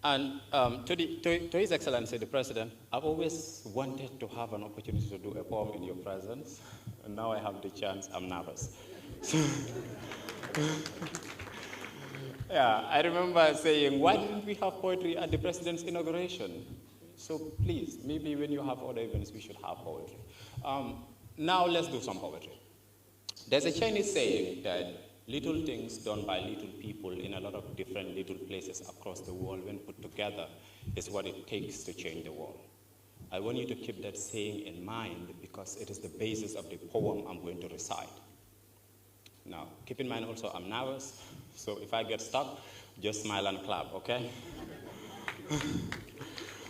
And to His Excellency, the President, I've always wanted to have an opportunity to do a poem in your presence, and now I have the chance. I'm nervous. So, yeah, I remember saying, why didn't we have poetry at the President's inauguration? So please, maybe when you have other events, we should have poetry. Now let's do some poetry. There's a Chinese saying that little things done by little people in a lot of different little places across the world, when put together, is what it takes to change the world. I want you to keep that saying in mind because it is the basis of the poem I'm going to recite. Now, keep in mind also I'm nervous, so if I get stuck, just smile and clap, okay?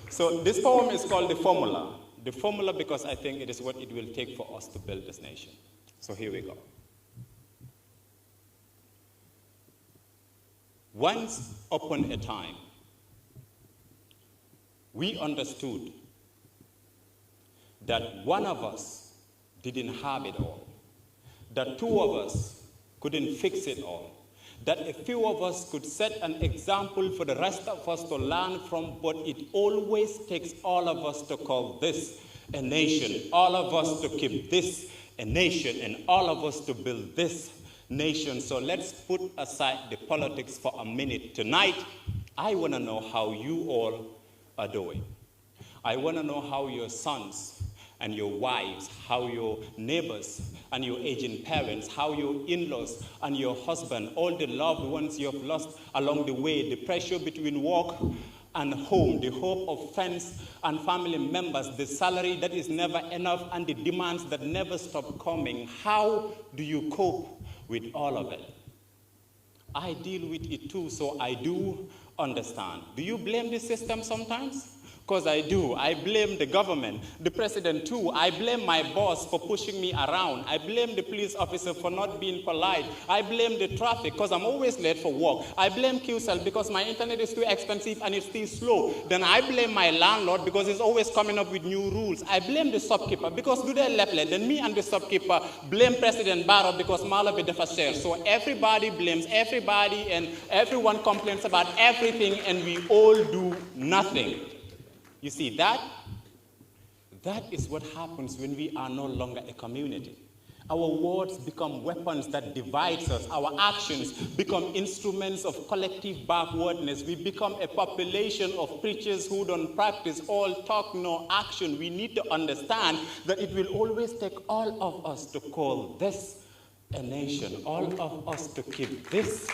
So this poem is called The Formula. The Formula because I think it is what it will take for us to build this nation. So here we go. Once upon a time, we understood that one of us didn't have it all, that two of us couldn't fix it all, that a few of us could set an example for the rest of us to learn from, but it always takes all of us to call this a nation, all of us to keep this a nation, and all of us to build this nation. So let's put aside the politics for a minute. Tonight, I want to know how you all are doing. I want to know how your sons and your wives, how your neighbors and your aging parents, how your in-laws and your husband, all the loved ones you have lost along the way, the pressure between work and home, the hope of friends and family members, the salary that is never enough, and the demands that never stop coming. How do you cope with all of it? I deal with it too, so I do understand. Do you blame the system sometimes? Because I do. I blame the government, the president too. I blame my boss for pushing me around. I blame the police officer for not being polite. I blame the traffic because I'm always late for work. I blame QCell because my internet is too expensive and it's too slow. Then I blame my landlord because he's always coming up with new rules. I blame the shopkeeper because do they leple. Then me and the shopkeeper blame President Barrow because Malawi defa share. So everybody blames everybody and everyone complains about everything and we all do nothing. You see, that is what happens when we are no longer a community. Our words become weapons that divide us. Our actions become instruments of collective backwardness. We become a population of preachers who don't practice, all talk, no action. We need to understand that it will always take all of us to call this a nation, all of us to keep this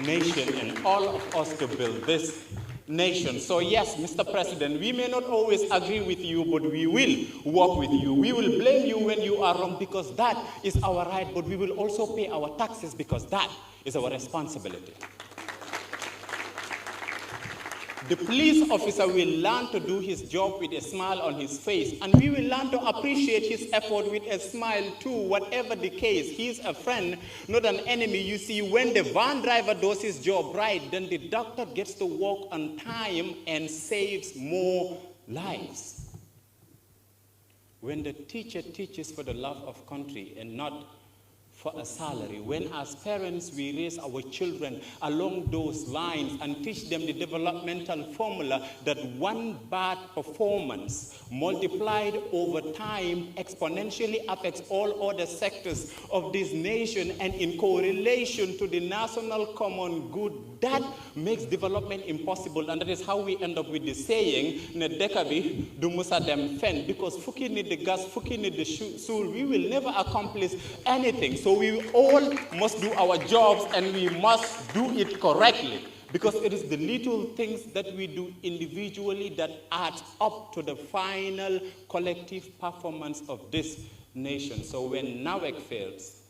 nation, and all of us to build this nation. So yes, Mr. President, we may not always agree with you, but we will work with you. We will blame you when you are wrong because that is our right, but we will also pay our taxes because that is our responsibility. The police officer will learn to do his job with a smile on his face, and we will learn to appreciate his effort with a smile too. Whatever the case, he's a friend, not an enemy. You see, when the van driver does his job right, then the doctor gets to work on time and saves more lives. When the teacher teaches for the love of country and not for a salary, when as parents we raise our children along those lines and teach them the developmental formula that one bad performance multiplied over time exponentially affects all other sectors of this nation and in correlation to the national common good, that makes development impossible. And that is how we end up with the saying, ne dekabi du musa dem fen, because fuki need the gas, fuki need the soul, we will never accomplish anything. So we all must do our jobs and we must do it correctly, because it is the little things that we do individually that add up to the final collective performance of this nation. So when NAWEC fails,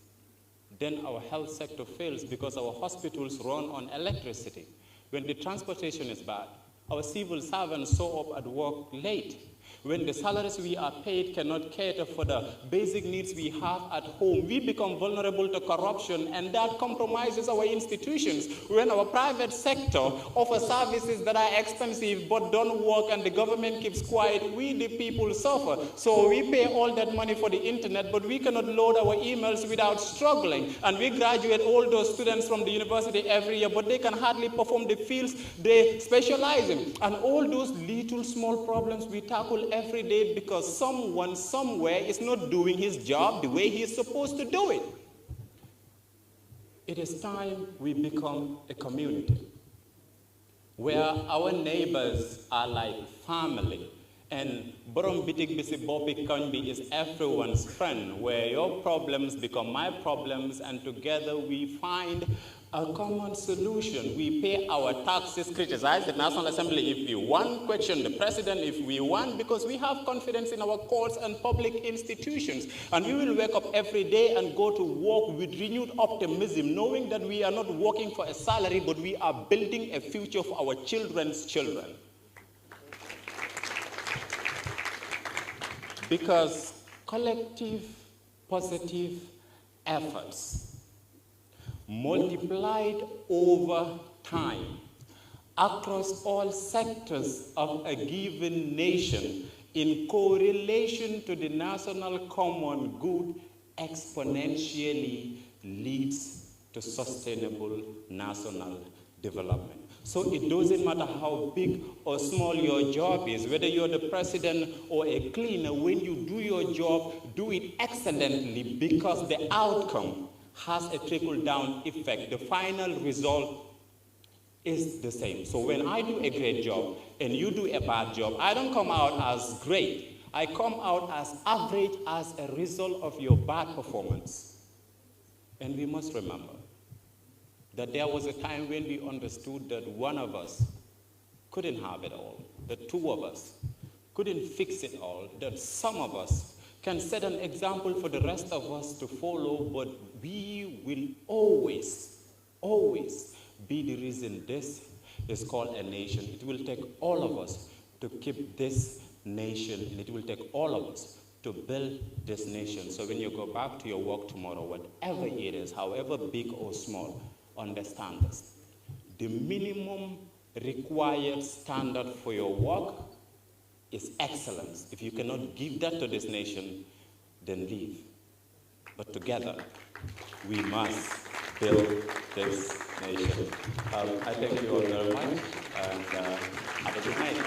then our health sector fails because our hospitals run on electricity. When the transportation is bad, our civil servants show up at work late. When the salaries we are paid cannot cater for the basic needs we have at home, we become vulnerable to corruption, and that compromises our institutions. When our private sector offers services that are expensive but don't work and the government keeps quiet, we the people suffer. So we pay all that money for the internet, but we cannot load our emails without struggling. And we graduate all those students from the university every year, but they can hardly perform the fields they specialize in. And all those little small problems we tackle every day because someone somewhere is not doing his job the way he is supposed to do it. It is time we become a community where our neighbors are like family, and Borom Bitik Bisi Bopi Kanbi is everyone's friend, where your problems become my problems, and together we find a common solution. We pay our taxes, criticize the National Assembly if we want, question the president if we want, because we have confidence in our courts and public institutions. And we will wake up every day and go to work with renewed optimism, knowing that we are not working for a salary, but we are building a future for our children's children. Because collective positive efforts multiplied over time across all sectors of a given nation in correlation to the national common good exponentially leads to sustainable national development. So it doesn't matter how big or small your job is, whether you're the president or a cleaner, when you do your job, do it excellently, because the outcome has a trickle-down effect. The final result is the same. So when I do a great job and you do a bad job, I don't come out as great. I come out as average as a result of your bad performance. And we must remember that there was a time when we understood that one of us couldn't have it all, that two of us couldn't fix it all, that some of us can set an example for the rest of us to follow, but we will always, always be the reason this is called a nation. It will take all of us to keep this nation, and it will take all of us to build this nation. So when you go back to your work tomorrow, whatever it is, however big or small, understand this. The minimum required standard for your work is excellence. If you cannot give that to this nation, then leave. But together, we must build this nation. I thank you all very much, and have a good night.